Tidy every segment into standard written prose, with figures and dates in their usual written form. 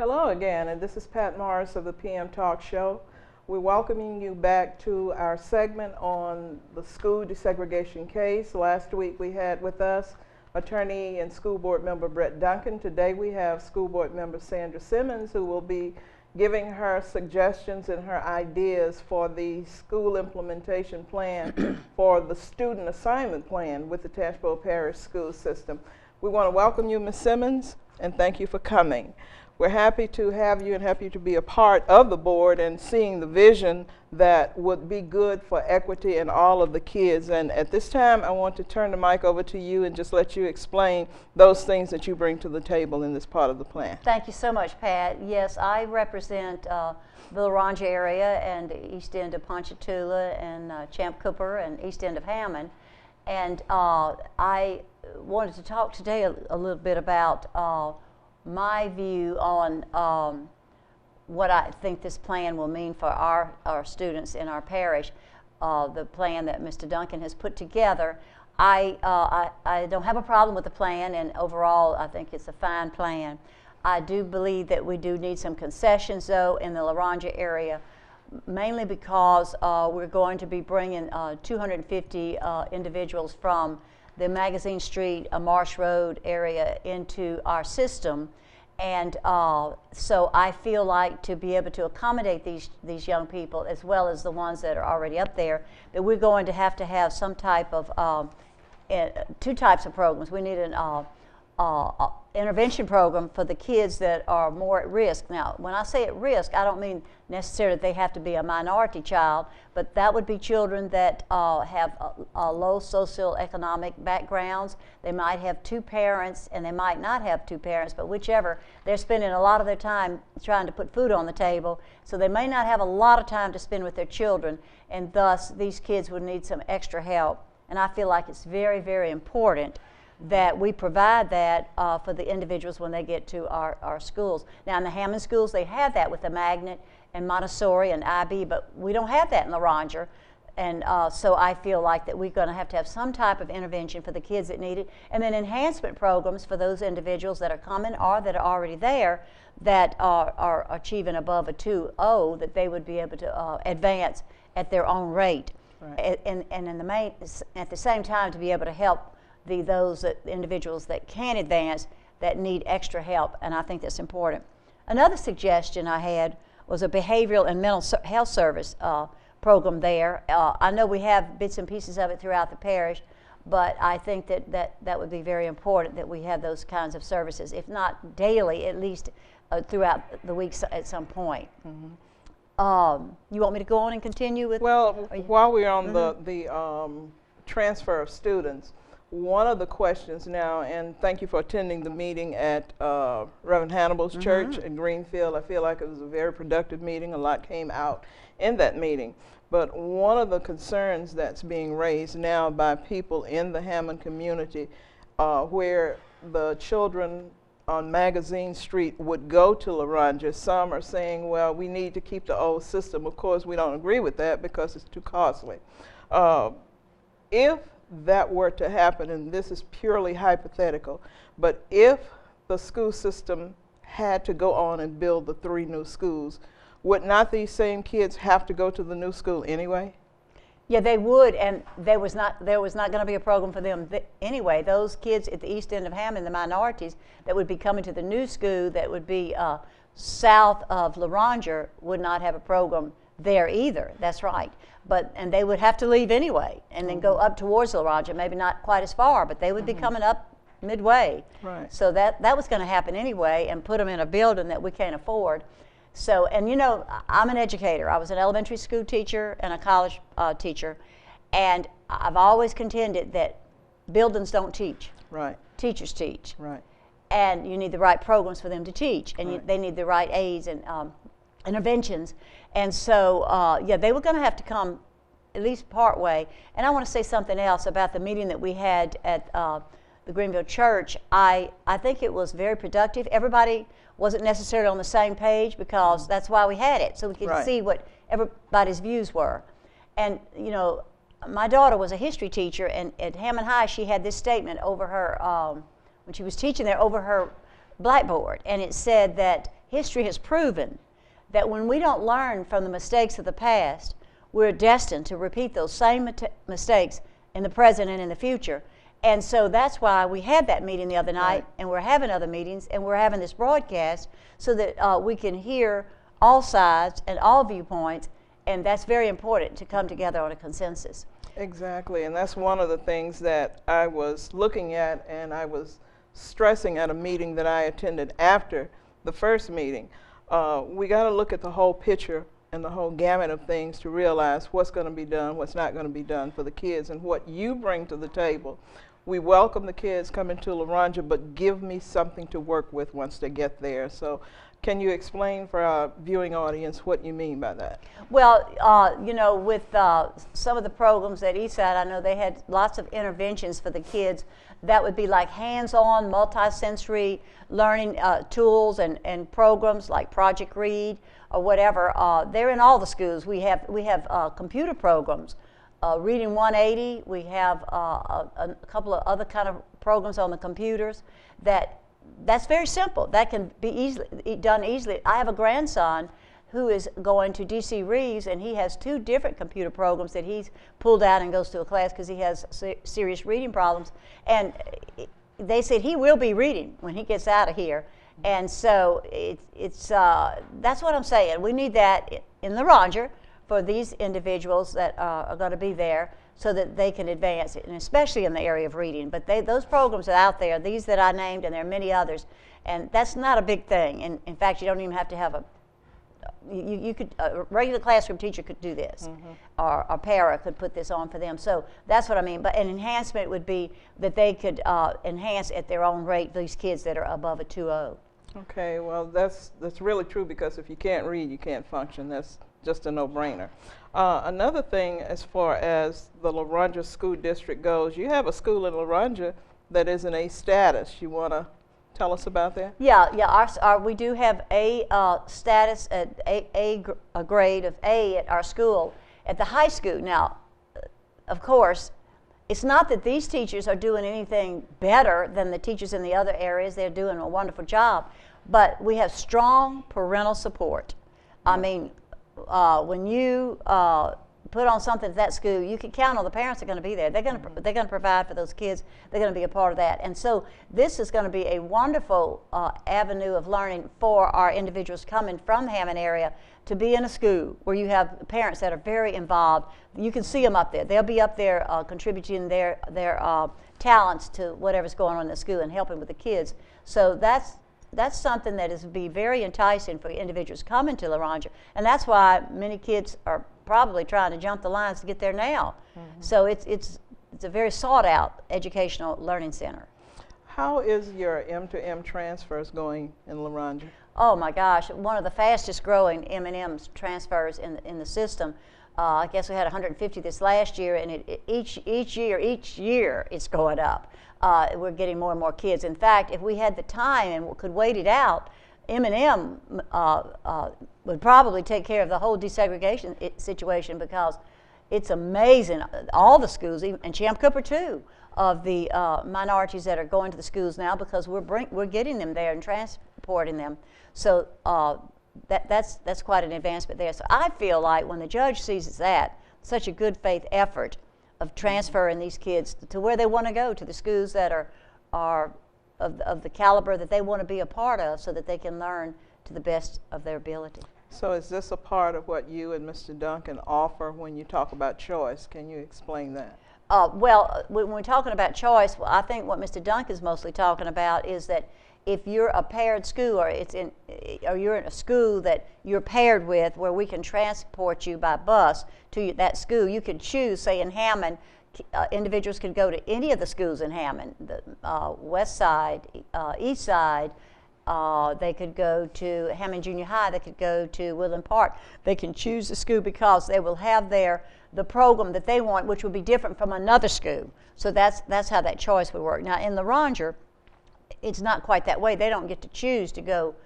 Hello again, and this is Pat Morris of the PM Talk Show. We're welcoming you back to our segment on the school desegregation case. Last week we had with us attorney and school board member Brett Duncan. Today we have school board member Sandra Simmons, who will be giving her suggestions and her ideas for the school implementation plan for the student assignment plan with the Tangipahoa Parish School System. We want to welcome you, Ms. Simmons, and thank you for coming. We're happy to have you and happy to be a part of the board and seeing the vision that would be good for equity and all of the kids. And at this time, I want to turn the mic over to you and just let you explain those things that you bring to the table in this part of the plan. Thank you so much, Pat. Yes, I represent the Laranja area and the east end of Ponchatoula and Champ Cooper and east end of Hammond. And I wanted to talk today a little bit about my view on what I think this plan will mean for our students in our parish. The plan that Mr. Duncan has put together, I don't have a problem with the plan, and overall I think it's a fine plan. I do believe that we do need some concessions though in the Laranja area, mainly because we're going to be bringing 250 individuals from the Magazine Street, Marsh Road area into our system. And so I feel like to be able to accommodate these young people, as well as the ones that are already up there, that we're going to have some type of, two types of programs. We need an intervention program for the kids that are more at risk. Now, when I say at risk, I don't mean necessarily that they have to be a minority child, but that would be children that have low socioeconomic backgrounds. They might have two parents, and they might not have two parents, but whichever, they're spending a lot of their time trying to put food on the table, so they may not have a lot of time to spend with their children, and thus these kids would need some extra help. And I feel like it's very, very important that we provide that for the individuals when they get to our schools. Now in the Hammond schools, they have that with the Magnet and Montessori and IB, but we don't have that in Laranja. And so I feel like that we're going to have some type of intervention for the kids that need it, and then enhancement programs for those individuals that are coming or that are already there that are achieving above a 2.0, that they would be able to advance at their own rate. Right. And at the same time to be able to help those individuals that can advance, that need extra help, and I think that's important. Another suggestion I had was a behavioral and mental health service program there. I know we have bits and pieces of it throughout the parish, but I think that would be very important that we have those kinds of services, if not daily, at least throughout the weeks at some point. Mm-hmm. You want me to go on and continue with? Well, while we're on the transfer of students, one of the questions now, and thank you for attending the meeting at Reverend Hannibal's church in Greenfield. I feel like it was a very productive meeting. A lot came out in that meeting. But one of the concerns that's being raised now by people in the Hammond community, where the children on Magazine Street would go to Laranja, some are saying, well, we need to keep the old system. Of course, we don't agree with that because it's too costly. If that were to happen, and this is purely hypothetical, but if the school system had to go on and build the 3 new schools, would not these same kids have to go to the new school anyway? Yeah, they would, and there was not going to be a program for them anyway. Those kids at the east end of Hammond, the minorities that would be coming to the new school that would be south of Laranja, would not have a program there either. That's right. And they would have to leave anyway and then go up towards Laranja, maybe not quite as far, but they would be coming up midway. Right. So that was going to happen anyway, and put them in a building that we can't afford. So, and you know, I'm an educator. I was an elementary school teacher and a college teacher, and I've always contended that buildings don't teach. Right. Teachers teach. Right. And you need the right programs for them to teach, and they need the right aids and interventions. And so, yeah, they were going to have to come at least part way. And I want to say something else about the meeting that we had at the Greenville Church. I think it was very productive. Everybody wasn't necessarily on the same page, because that's why we had it, so we could see what everybody's views were. And, you know, my daughter was a history teacher, and at Hammond High, she had this statement over her, when she was teaching there, over her blackboard, and it said that history has proven that when we don't learn from the mistakes of the past, we're destined to repeat those same mistakes in the present and in the future. And so that's why we had that meeting the other night, Right. and we're having other meetings, and we're having this broadcast so that we can hear all sides and all viewpoints, and that's very important to come together on a consensus. Exactly, and that's one of the things that I was looking at and I was stressing at a meeting that I attended after the first meeting. We got to look at the whole picture and the whole gamut of things to realize what's going to be done, what's not going to be done for the kids, and what you bring to the table. We welcome the kids coming to Laranja, but give me something to work with once they get there. So can you explain for our viewing audience what you mean by that? Well, you know, with some of the programs at Eastside, I know they had lots of interventions for the kids that would be like hands-on, multi-sensory learning tools and programs like Project Read or whatever. They're in all the schools. We have computer programs, Reading 180. We have a couple of other kind of programs on the computers that's very simple. That can be done easily. I have a grandson who is going to DC Reeves, and he has 2 different computer programs that he's pulled out and goes to a class because he has serious reading problems. And they said he will be reading when he gets out of here. And so that's what I'm saying. We need that in Laranja for these individuals that are going to be there so that they can advance it, and especially in the area of reading. But those programs are out there, these that I named, and there are many others. And that's not a big thing. And in fact, you don't even have to have a regular classroom teacher could do this, or a para could put this on for them. So that's what I mean. But an enhancement would be that they could enhance at their own rate these kids that are above a 2.0. Okay, well, that's really true, because if you can't read, you can't function. That's just a no-brainer. Another thing, as far as the Laranja School District goes, you have a school in Laranja that is in A status. You want to tell us about that? Yeah. We do have A status at a grade of A at our school, at the high school. Now, of course, it's not that these teachers are doing anything better than the teachers in the other areas. They're doing a wonderful job, but we have strong parental support. I mean, when you put on something at that school, you can count on the parents are going to be there. They're going to provide for those kids. They're going to be a part of that. And so this is going to be a wonderful avenue of learning for our individuals coming from the Hammond area to be in a school where you have parents that are very involved. You can see them up there. They'll be up there contributing their talents to whatever's going on in the school and helping with the kids. So that's something that is be very enticing for individuals coming to Laranja, and that's why many kids are probably trying to jump the lines to get there now. So it's a very sought out educational learning center. How is your M2M transfers going in Laranja? Oh my gosh, one of the fastest growing M&M transfers in the system. I guess we had 150 this last year, and each year it's going up. We're getting more and more kids. In fact, if we had the time and could wait it out, M&M would probably take care of the whole desegregation situation, because it's amazing. All the schools, and Champ Cooper too, of the minorities that are going to the schools now, because we're getting them there and transporting them. So that's quite an advancement there. So I feel like when the judge sees that, such a good faith effort of transferring these kids to where they want to go, to the schools that are of the caliber that they want to be a part of, so that they can learn to the best of their ability. So is this a part of what you and Mr. Duncan offer when you talk about choice? Can you explain that? Well, when we're talking about choice, I think what Mr. Duncan is mostly talking about is that if you're a paired school, or you're in a school that you're paired with, where we can transport you by bus to that school, you can choose. Say in Hammond, individuals can go to any of the schools in Hammond, the West Side, East Side. They could go to Hammond Junior High. They could go to Woodland Park. They can choose the school because they will have the program that they want, which will be different from another school. So that's how that choice would work. Now in Laranja, it's not quite that way. They don't get to choose to go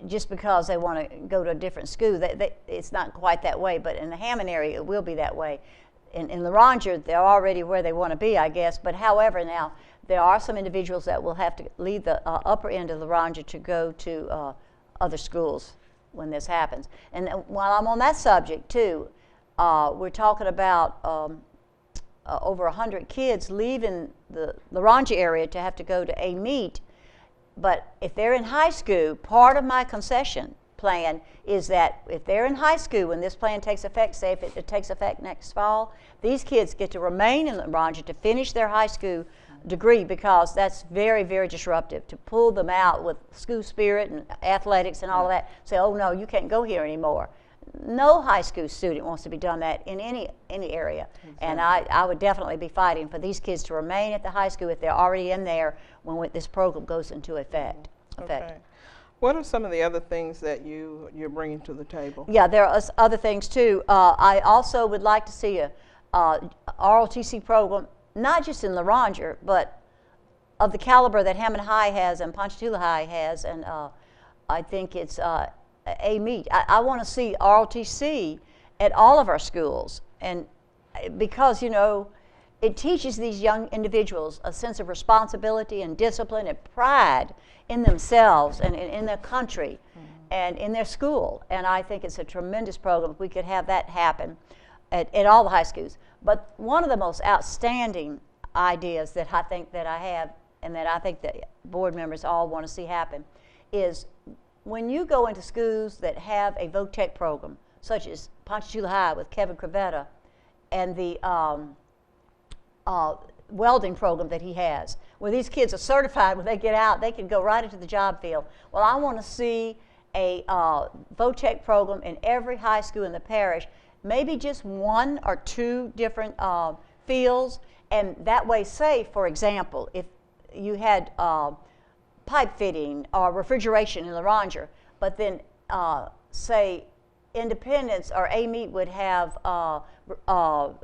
just because they want to go to a different school. It's not quite that way, but in the Hammond area, it will be that way. In Laranja, they're already where they want to be, I guess. But however, now, there are some individuals that will have to leave the upper end of Laranja to go to other schools when this happens. And while I'm on that subject too, we're talking about over 100 kids leaving the Laranja area to have to go to a meet. But if they're in high school, part of my concession plan is that if they're in high school when this plan takes effect, say if it takes effect next fall, these kids get to remain in Laranja to finish their high school degree, because that's very, very disruptive to pull them out with school spirit and athletics and all of that. Say, oh no, you can't go here anymore. No high school student wants to be done that in any area. Exactly. And I would definitely be fighting for these kids to remain at the high school if they're already in there when this program goes into effect. Okay. What are some of the other things that you're bringing to the table? Yeah, there are other things too. I also would like to see a ROTC program, not just in Laranja, but of the caliber that Hammond High has and Ponchatoula High has, and I think it's a meet. I want to see ROTC at all of our schools, and because, you know, it teaches these young individuals a sense of responsibility and discipline and pride in themselves and in their country and in their school. And I think it's a tremendous program if we could have that happen at all the high schools. But one of the most outstanding ideas that I think that I have, and that I think that board members all want to see happen, is when you go into schools that have a VOTEC program, such as Ponchatoula High with Kevin Crevetta, and the welding program that he has, where these kids are certified, when they get out, they can go right into the job field. Well, I want to see a VOTEC program in every high school in the parish, maybe just 1 or 2 different fields, and that way, say, for example, if you had pipe fitting or refrigeration in Laranja, but then say Independence or A-Meet would have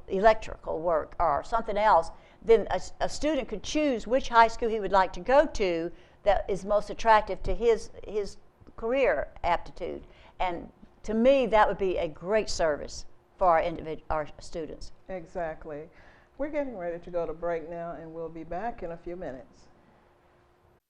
electrical work or something else, then a student could choose which high school he would like to go to that is most attractive to his career aptitude. And to me, that would be a great service for our students. Exactly. We're getting ready to go to break now, and we'll be back in a few minutes.